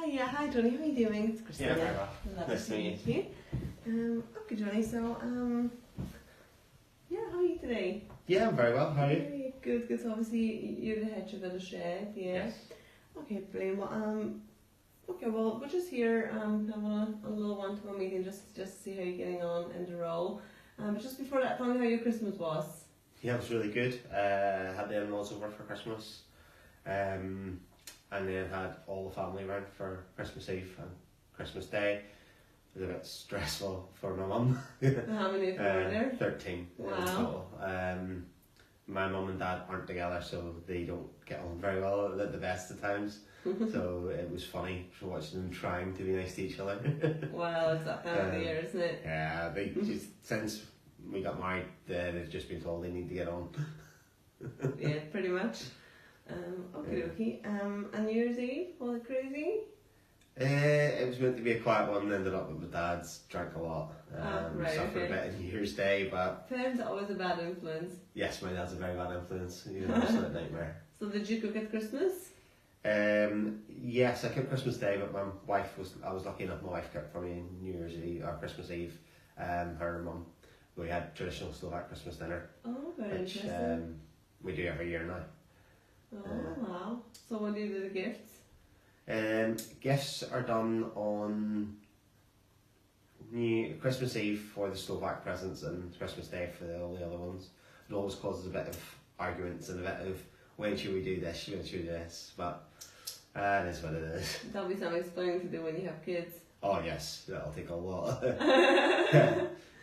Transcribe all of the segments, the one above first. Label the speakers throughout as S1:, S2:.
S1: Hi Johnny, how are you doing? It's Christina.
S2: Yeah, very well. Nice to meet you.
S1: Okay Johnny, so how are you today?
S2: Yeah, I'm very well. How are you?
S1: Very good, good. So obviously you're the head chef of the shed, yeah?
S2: Yes.
S1: Okay, brilliant. Well, we're just here having a little one-to-one meeting just to see how you're getting on in the role. But just before that, tell me how your Christmas was.
S2: Yeah, it was really good. Had the in-laws over for Christmas. And then had all the family around for Christmas Eve and Christmas Day. It was a bit stressful for my mum.
S1: How many of you were there?
S2: 13
S1: Wow.
S2: in total. My mum and dad aren't together, so they don't get on very well at the best of times. So it was funny for watching them trying to be nice to each other.
S1: Well, it's that time of the year, isn't it?
S2: Yeah, they just, since we got married, they've just been told they need to get on.
S1: Yeah, pretty much. Okay. And New Year's Eve, was it crazy?
S2: It was meant to be a quiet one, ended up with my dad's, drank a lot. Suffered a bit on New Year's Day, but...
S1: Parents are always a bad influence.
S2: Yes, my dad's a very bad influence. He's an absolute nightmare.
S1: So did you cook at Christmas?
S2: Yes, I cooked Christmas Day, but I was lucky enough, my wife cooked for me on New Year's Eve, or Christmas Eve. Her and mum, we had traditional Slovak Christmas dinner.
S1: Oh, very
S2: which,
S1: interesting.
S2: we do every year now.
S1: Oh, wow. So what do you do with the gifts?
S2: Gifts are done on Christmas Eve for the Slovak presents and Christmas Day for all the other ones. It always causes a bit of arguments and a bit of when should we do this, when should we do this, but it is what it is.
S1: That'll be something explaining to do when you have kids.
S2: Oh yes, that'll take a lot.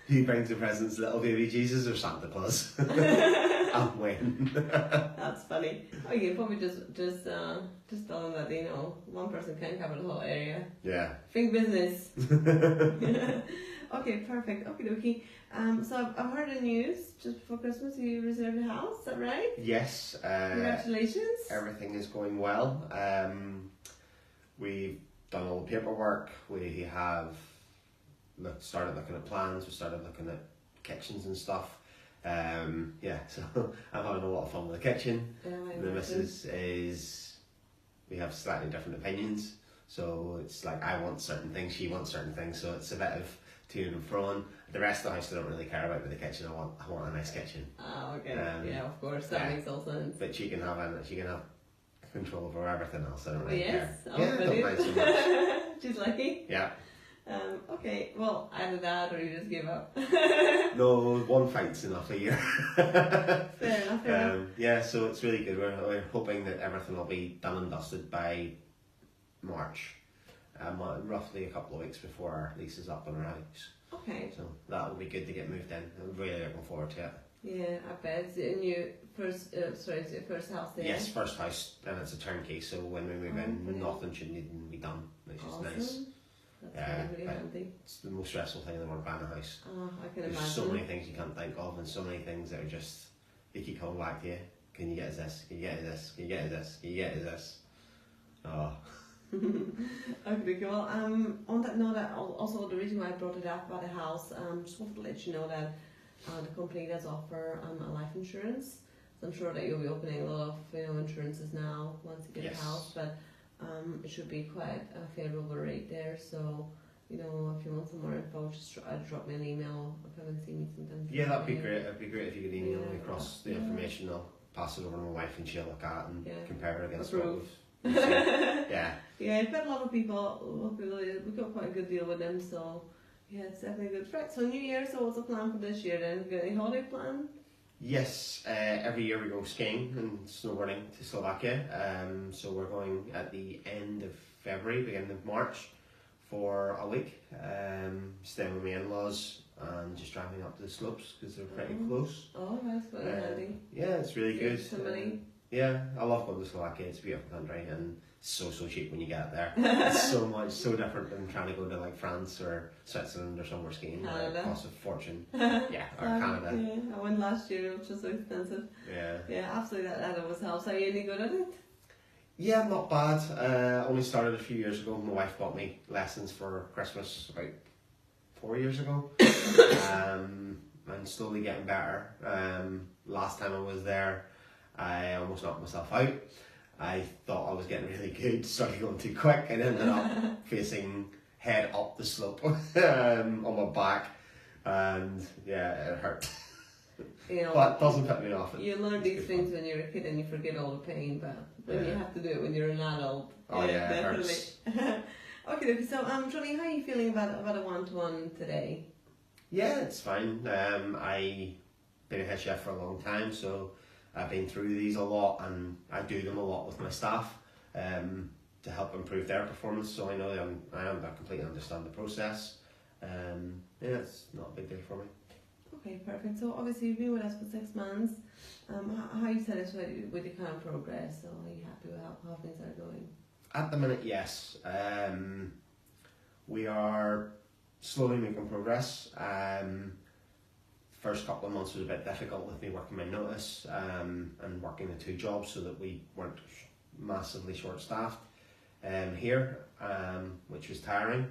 S2: Who brings the presents, little baby Jesus or Santa Claus? And when?
S1: That's funny. Oh, you probably just tell them that one person can't cover the whole area.
S2: Yeah.
S1: Think business. Okay, perfect. Okay. So I've heard the news just before Christmas. You reserved a house. Is that right?
S2: Yes.
S1: Congratulations.
S2: Everything is going well. We've done all the paperwork. We have started looking at plans. We started looking at kitchens and stuff. So I'm having a lot of fun with the kitchen. The missus we have slightly different opinions, so it's like I want certain things, she wants certain things, so it's a bit of to and fro. The rest of the house I don't really care about with the kitchen. I want a nice kitchen.
S1: Oh, okay. Yeah, of course, that makes all sense.
S2: But she can have control over everything else. I don't really care.
S1: Oh,
S2: yeah, I don't mind so much.
S1: She's lucky.
S2: Yeah.
S1: Okay, well, either that or you just give up.
S2: No, one fight's enough a year.
S1: Fair enough.
S2: Yeah, so it's really good. We're hoping that everything will be done and dusted by March, roughly a couple of weeks before our lease is up on our house.
S1: Okay.
S2: So that will be good to get moved in. I'm really looking forward to it.
S1: Yeah, I bet. It's in your first, it's your first house there?
S2: Yes, first house, and it's a turnkey, so when we move in,
S1: brilliant.
S2: Nothing should need to be done, which is nice.
S1: That's really handy.
S2: It's the most stressful thing in the world, buying a house.
S1: Oh, I can
S2: There's
S1: imagine.
S2: so many things you can't think of, and so many things that are just, they keep coming back to you. Can you get us this? Can you get us this? Can you get us this? Can you get us this? Oh.
S1: Okay, well, on that note, also the reason why I brought it up about the house, just wanted to let you know that the company does offer a life insurance. So I'm sure that you'll be opening a lot of insurances now once you get a house, but it should be quite a favourable rate there. So if you want some more info, just drop me an email or come and see me sometime.
S2: Yeah, that'd be great. It'd be great if you could email me across the information. I'll pass it over to my wife and she'll look at it and compare it against what we've seen.
S1: Yeah, quite a lot of people. We got quite a good deal with them, so yeah, it's definitely good. Right, so New Year. So what's the plan for this year then? Got any holiday plan?
S2: Yes, every year we go skiing and snowboarding to Slovakia. So we're going at the end of February, beginning of March, for a week. Staying with my in-laws and just driving up to the slopes because they're pretty close.
S1: Oh, that's very handy.
S2: Yeah, it's really good.
S1: Somebody.
S2: Yeah, I love going to Slovakia. It's a beautiful country and so cheap when you get there. It's so different than trying to go to like France or Switzerland or somewhere skiing.
S1: Canada.
S2: It costs a fortune. Yeah, or Canada.
S1: Yeah, I went last year, which was so expensive. Yeah, absolutely. That always helps. Are you any good at it?
S2: Yeah, not bad. Only started a few years ago. My wife bought me lessons for Christmas about 4 years ago. And slowly getting better. Last time I was there, I almost knocked myself out. I thought I was getting really good, started going too quick, and ended up facing head up the slope on my back, and yeah, it hurt.
S1: You know,
S2: But it doesn't put me off.
S1: You learn these things when you're a kid and you forget all the pain, but when you have to do it when you're an adult,
S2: oh yeah,
S1: definitely.
S2: It hurts.
S1: Okay, so Johnny, how are you feeling about a one-to-one today?
S2: Yeah, it's fine. I've been a head chef for a long time, so I've been through these a lot, and I do them a lot with my staff to help improve their performance. So I know I completely understand the process. Yeah, it's not a big deal for me.
S1: Okay, perfect. So obviously you've been with us for 6 months. How are you satisfied with your current progress? So are you happy with how things are going?
S2: At the minute, yes. We are slowly making progress. First couple of months was a bit difficult with me working my notice and working the 2 jobs, so that we weren't massively short-staffed here, which was tiring.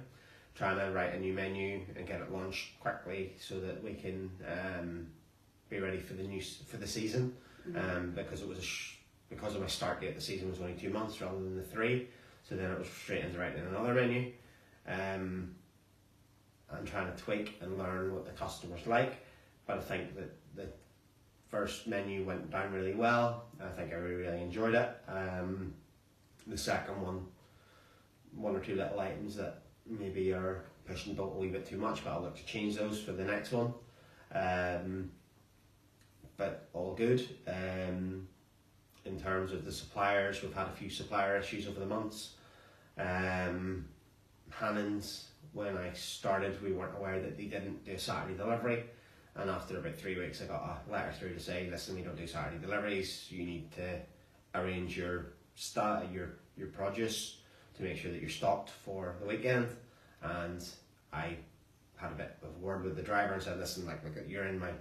S2: Trying to write a new menu and get it launched quickly so that we can be ready for the season. Because it was because of my start date, the season was only 2 months rather than the 3. So then it was straight into writing another menu. And trying to tweak and learn what the customers like. But I think that the first menu went down really well. I think I really enjoyed it. The second one or two little items that maybe are pushing the boat a wee bit too much, but I'll look to change those for the next one. But all good. In terms of the suppliers, we've had a few supplier issues over the months. Hannon's, when I started, we weren't aware that they didn't do a Saturday delivery, and after about 3 weeks I got a letter through to say, listen, we don't do Saturday deliveries, you need to arrange your produce to make sure that you're stocked for the weekend. And I had a bit of a word with the driver and said, listen, look, you're in my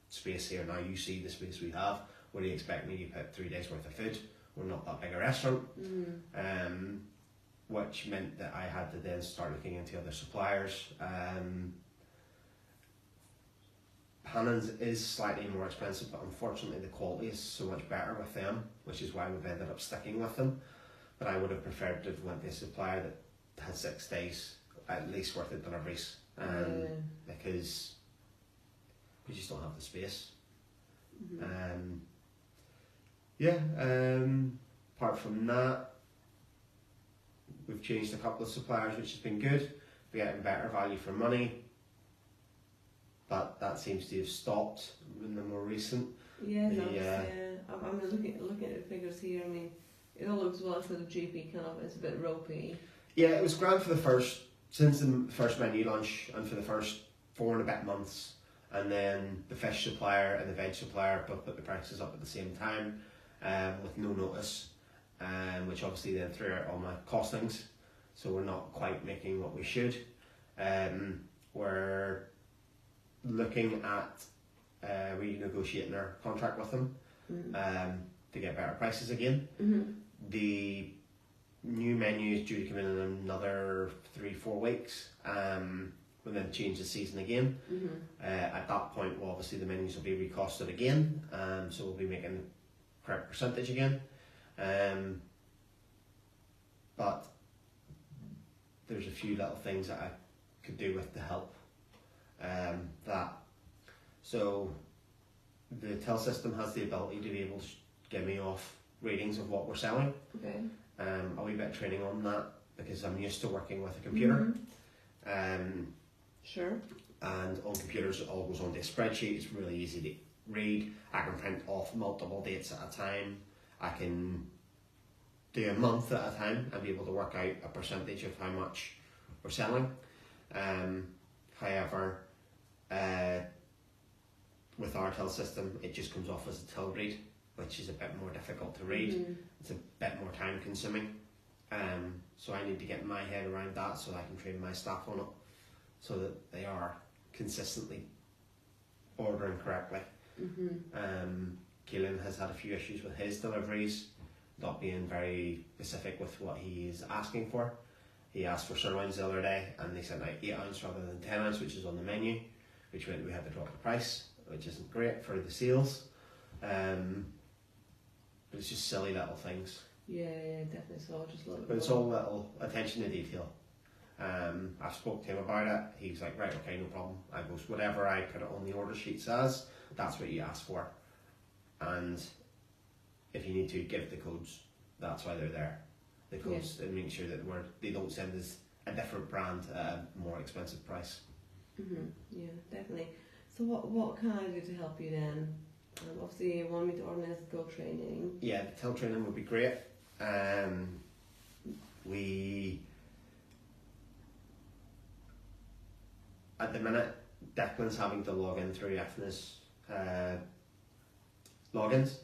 S2: space here now, you see the space we have, what do you expect me to put 3 days worth of food? We're not that big a restaurant. Which meant that I had to then start looking into other suppliers. Hannon's is slightly more expensive, but unfortunately the quality is so much better with them, which is why we've ended up sticking with them. But I would have preferred to have went to a supplier that had 6 days at least worth of deliveries, because we just don't have the space. Apart from that, we've changed a couple of suppliers, which has been good. We're getting better value for money, but that seems to have stopped in the more recent.
S1: Yeah, I'm looking at the figures here. I mean, it all looks well, sort of GP kind of, it's a bit ropey. Yeah,
S2: it was grand for since the first menu launch and for the first 4 and a bit months, and then the fish supplier and the veg supplier both put the prices up at the same time with no notice. Which obviously then threw out all my costings, so we're not quite making what we should. We're looking at renegotiating our contract with them to get better prices again. The new menu is due to come in another 3-4 weeks. We'll then change the season again. At that point, well, obviously the menus will be recosted again, so we'll be making the correct percentage again. But there's a few little things that I could do with the help. So the till system has the ability to be able to give me off readings of what we're selling.
S1: Okay.
S2: A wee bit of training on that, because I'm used to working with a computer.
S1: Sure.
S2: And on computers it all goes onto a spreadsheet. It's really easy to read. I can print off multiple dates at a time. I can do a month at a time and be able to work out a percentage of how much we're selling. However, with our till system, it just comes off as a till read, which is a bit more difficult to read. It's a bit more time consuming. So I need to get my head around that so I can train my staff on it, so that they are consistently ordering correctly. Keelan has had a few issues with his deliveries, not being very specific with what he is asking for. He asked for sirloins the other day and they sent out 8 ounce rather than 10 ounce, which is on the menu, which meant we had to drop the price, which isn't great for the sales. But it's just silly little things.
S1: Yeah, definitely. So just a little bit.
S2: But it's all little attention to detail. I spoke to him about it. He's like, right, okay, no problem. I goes, whatever I put it on the order sheet says, that's what you ask for. And if you need to give the codes, that's why they're there. The codes, and make sure that they don't send us a different brand at a more expensive price.
S1: Yeah, definitely. So what can I do to help you then? Obviously, you want me to organise the till training.
S2: Yeah, the till training would be great. We at the minute, Declan's having to log in through Ethna's logins,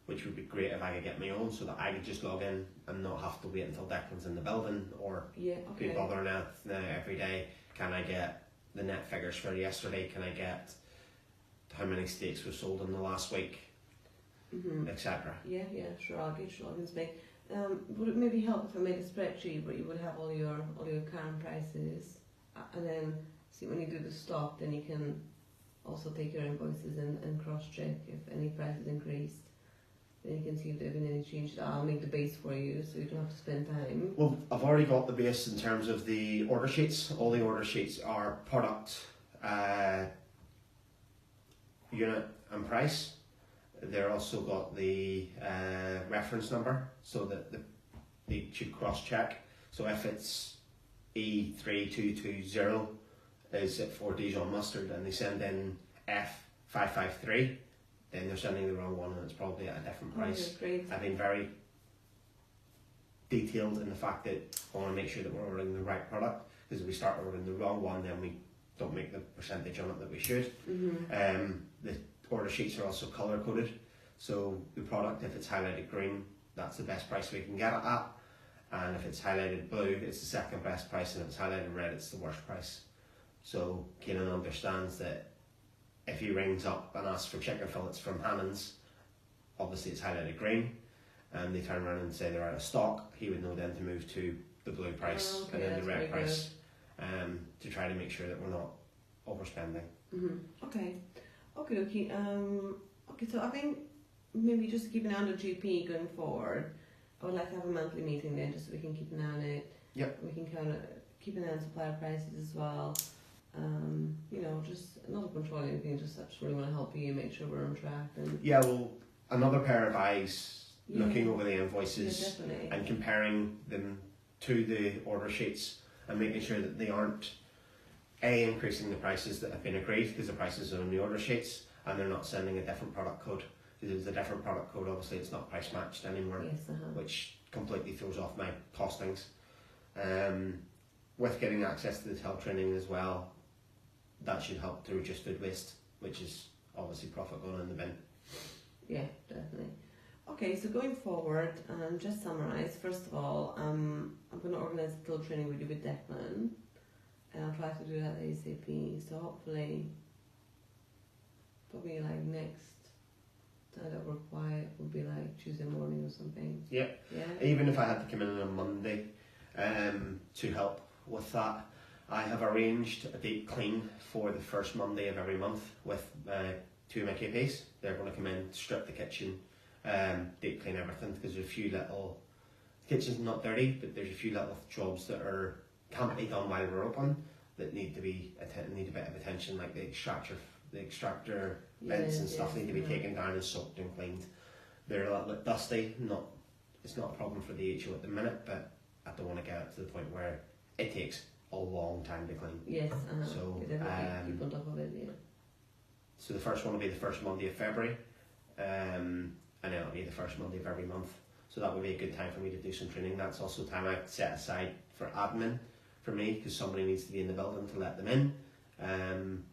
S2: which would be great if I could get my own, so that I could just log in and not have to wait until Declan's in the building or be bothering Ethna every day. Can I get the net figures for yesterday? Can I get how many steaks were sold in the last week, etc.
S1: Yeah, sure. I'll get your logins made. Would it maybe help if I made a spreadsheet where you would have all your current prices, and then see when you do the stock, then you can also take your invoices and cross check if any prices increased. Then you can see if there have been any changes. I'll make the base for you, so you don't have to spend time.
S2: Well, I've already got the base in terms of the order sheets. All the order sheets are product, unit and price. They're also got the reference number, so that they should cross check. So if it's E3220 is at 4 Dijon mustard and they send in F553, then they're sending the wrong one and it's probably at a different price. I've been very detailed in the fact that I want to make sure that we're ordering the right product, because if we start ordering the wrong one, then we don't make the percentage on it that we should. The order sheets are also colour coded, so the product, if it's highlighted green, that's the best price we can get it at, and if it's highlighted blue, it's the second best price, and if it's highlighted red, it's the worst price. So Keenan understands that if he rings up and asks for chicken fillets from Hannon's, obviously it's highlighted green, and they turn around and say they're out of stock, he would know then to move to the blue price and then the red price, to try to make sure that we're not overspending.
S1: Okay, so I think maybe just to keep an eye on the GP going forward, I would like to have a monthly meeting then, just so we can keep an eye on it.
S2: Yep.
S1: We can kind of keep an eye on supplier prices as well. Just not controlling anything, just really want to help you make sure we're on track. And
S2: yeah, well, another pair of eyes looking over the invoices and comparing them to the order sheets and making sure that they aren't increasing the prices that have been agreed, because the prices are on the order sheets, and they're not sending a different product code. Because if it's a different product code, obviously it's not price matched anymore, which completely throws off my costings. With getting access to the till training as well, that should help to reduce food waste, which is obviously profit going in the bin.
S1: Yeah, definitely. Okay, so going forward, just summarise. First of all, I'm going to organise a till training with you with Declan, and I'll try to do that ASAP. So hopefully, probably like next time that we're quiet will be like Tuesday morning or something.
S2: Yeah. Even if I had to come in on a Monday, to help with that, I have arranged a deep clean for the first Monday of every month with two of my KPs. They're going to come in, strip the kitchen, deep clean everything, because there's a few little, the kitchen's not dirty, but there's a few little jobs that can't be done while we're open, that need a bit of attention, like the extractor vents and stuff need to be taken down and soaked and cleaned. They're a little bit dusty. It's not a problem for the HO at the minute, but I don't want to get it to the point where it takes a long time to clean.
S1: Yes,
S2: so
S1: keep on top of it, yeah.
S2: So the first one will be the first Monday of February, and then it'll be the first Monday of every month. So that would be a good time for me to do some training. That's also time I set aside for admin for me, because somebody needs to be in the building to let them in.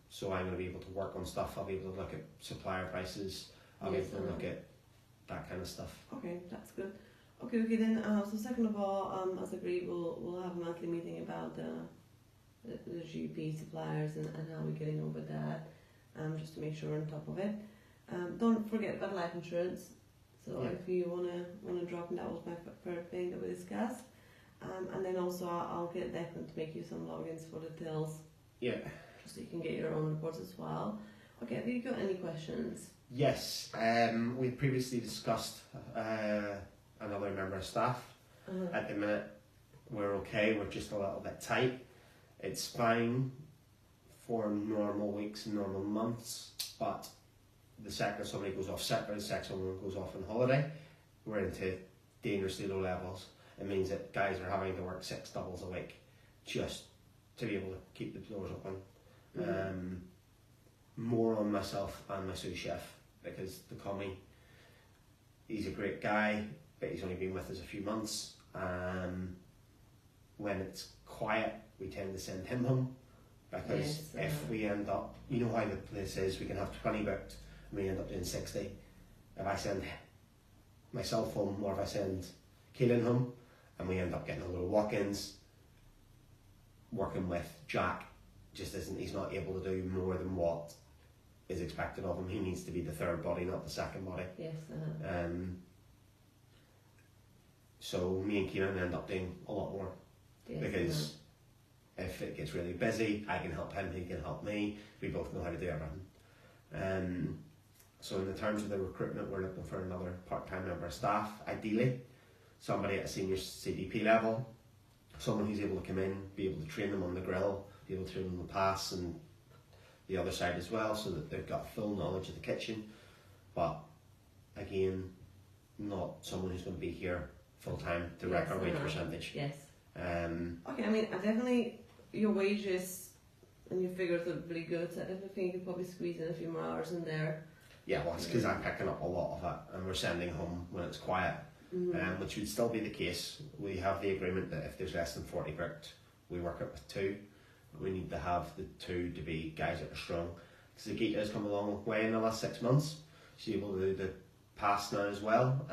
S2: So I'm going to be able to work on stuff. I'll be able to look at supplier prices. I'll be able to look at that kind of stuff. Okay,
S1: that's good. Okay then. So second of all, as agreed, we'll have a monthly meeting about the GP suppliers and how we're getting on with that. Just to make sure we're on top of it. Don't forget about life insurance. So if you wanna drop in, that was my first thing that we discussed. And then also I'll get Declan to make you some logins for the tills.
S2: Yeah.
S1: Just so you can get your own reports as well. Okay, have you got any questions?
S2: Yes. We previously discussed another member of staff. At the minute, we're okay. We're just a little bit tight. It's fine for normal weeks and normal months, but the second somebody goes off sick or the second someone goes off on holiday, we're into dangerously low levels. It means that guys are having to work 6 doubles a week just to be able to keep the doors open. More on myself and my sous chef, because the commie, he's a great guy, but he's only been with us a few months. When it's quiet, we tend to send him home, because if we end up, you know how the place is, we can have 20 booked and we end up doing 60. If I send myself home, or if I send Keelan home and we end up getting a lot of walk-ins, working with Jack just isn't, he's not able to do more than what is expected of him. He needs to be the third body, not the second body.
S1: Yes.
S2: So me and Kieran end up doing a lot more, because if it gets really busy, I can help him, he can help me. We both know how to do everything. So in the terms of the recruitment, we're looking for another part-time member of staff, ideally somebody at a senior CDP level, someone who's able to come in, be able to train them on the grill, be able to train them on the pass and the other side as well, so that they've got full knowledge of the kitchen. But again, not someone who's going to be here full time to wreck our wage percentage.
S1: Yes.
S2: Okay,
S1: I mean, definitely your wages and your figures are really good, so I definitely think you could probably squeeze in a few more hours in there.
S2: Yeah, well, it's because I'm picking up a lot of it and we're sending home when it's quiet, which would still be the case. We have the agreement that if there's less than 40 booked, we work it with 2. But we need to have the 2 to be guys that are strong. Because Gita has come a long way in the last 6 months. She's able to do the pass now as well.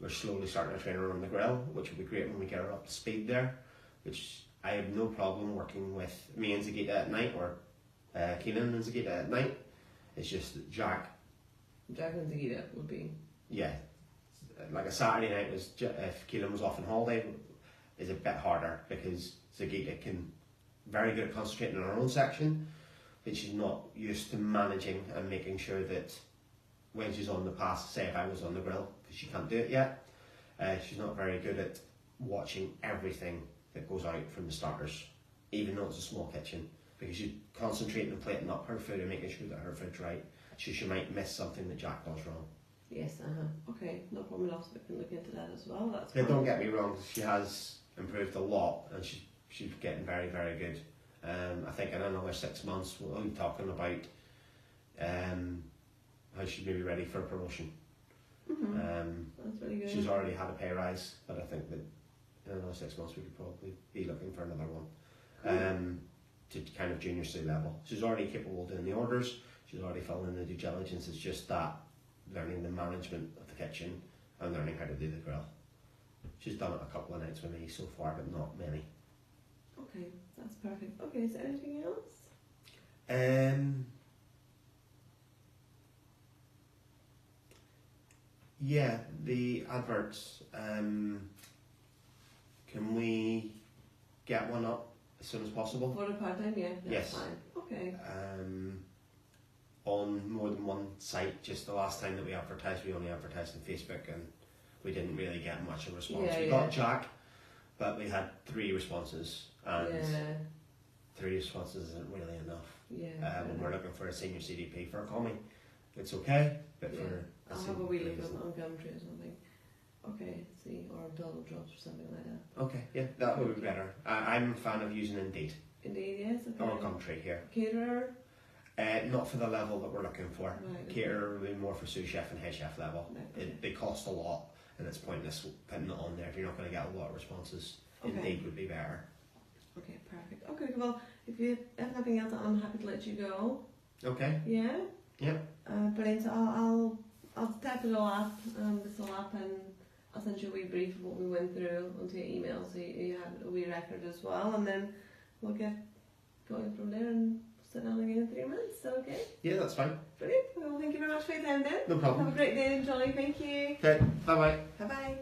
S2: We're slowly starting to train her on the grill, which will be great when we get her up to speed there. Which I have no problem working with me and Zagita at night, or Keenan and Zagita at night. It's just that Jack
S1: and Zagita would be...
S2: Yeah, like a Saturday night was, if Keelan was off on holiday, is a bit harder, because Zagita can very good at concentrating on her own section, but she's not used to managing and making sure that when she's on the pass, say if I was on the grill, because she can't do it yet, she's not very good at watching everything that goes out from the starters, even though it's a small kitchen, because she's concentrating on plating up her food and making sure that her food's right, so she might miss something that Jack does wrong.
S1: Yes, okay, no problem at all, so we can look into that as well. That's
S2: fine. Don't get me wrong, she has improved a lot, and she's getting very, very good. I think in another 6 months we'll be talking about how she may be ready for a promotion.
S1: That's really good.
S2: She's already had a pay rise, but I think that in another 6 months we could probably be looking for another one. To kind of junior C level. She's already capable of doing the orders, she's already filling in the due diligence. It's just that learning the management of the kitchen and learning how to do the grill. She's done it a couple of nights with me so far, but not many.
S1: Okay, that's perfect. Okay, is there anything else?
S2: Yeah, the adverts. Can we get one up as soon as possible?
S1: For the part-time, yeah.
S2: Yes.
S1: Fine. Okay.
S2: On more than one site. Just the last time that we advertised, we only advertised on Facebook, and we didn't really get much of a response. We got Jack, but we had 3 responses, and 3 responses isn't really enough. When we're looking for a senior CDP for a commie, it's okay, but for
S1: I'll have a wee look on Gumtree or something. Okay, see, or double drops or something like that.
S2: Okay, yeah, that would be better. I'm a fan of using Indeed.
S1: Indeed, yes. Okay.
S2: Or Gumtree here.
S1: Caterer?
S2: Not for the level that we're looking for.
S1: Right,
S2: Caterer would be more for sous chef and head chef level.
S1: Right,
S2: They cost a lot, and it's pointless putting it on there if you're not going to get a lot of responses.
S1: Okay.
S2: Indeed would be better.
S1: Okay, perfect. Okay, well, if you have nothing else, I'm happy to let you go.
S2: Okay.
S1: Yeah?
S2: Yep.
S1: Brilliant. So I'll type it all up, this all up, and I'll send you a wee brief of what we went through onto your email, so you have a wee record as well, and then we'll get going from there and sit down again in 3 months. Is that okay?
S2: Yeah, that's fine.
S1: Brilliant. Well, thank you very much for your time then.
S2: No problem.
S1: Have a great day and enjoy. Thank you.
S2: Okay, bye bye.
S1: Bye bye.